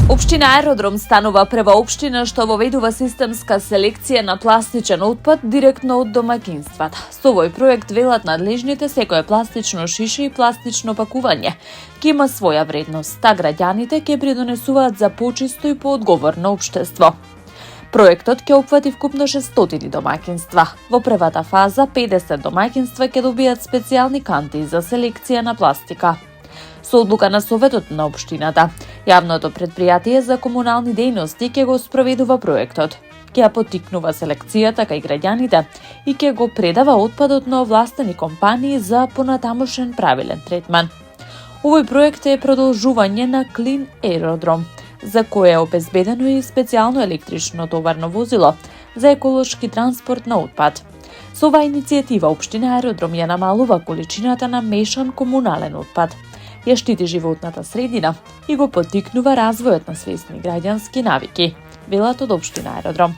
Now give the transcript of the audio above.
Општина Аеродром станува прва општина што воведува системска селекција на пластичен отпад директно од домаќинствата. Со овој проект, велат надлежните, секое пластично шише и пластично пакување ќе има своја вредност, та граѓаните ќе придонесуваат за почисто и поодговорно општество. Проектот ќе опфати вкупно 600 домаќинства. Во првата фаза 50 домаќинства ќе добијат специјални канти за селекција на пластика. Со одлука на Советот на општината, јавното претпријатие за комунални дејности ќе го спроведува проектот. Ќе ја поттикнува селекцијата кај граѓаните и ќе го предава отпадот на овластени компании за понатамошен правилен третман. Овој проект е продолжување на Clean Aerodrome, за кое е обезбедено и специјално електрично товарно возило за еколошки транспорт на отпад. Со оваа иницијатива општина Аеродром ја намалува количината на мешан комунален отпад, ја штити животната средина и го поттикнува развојот на свесни граѓански навики, велат од општина Аеродром.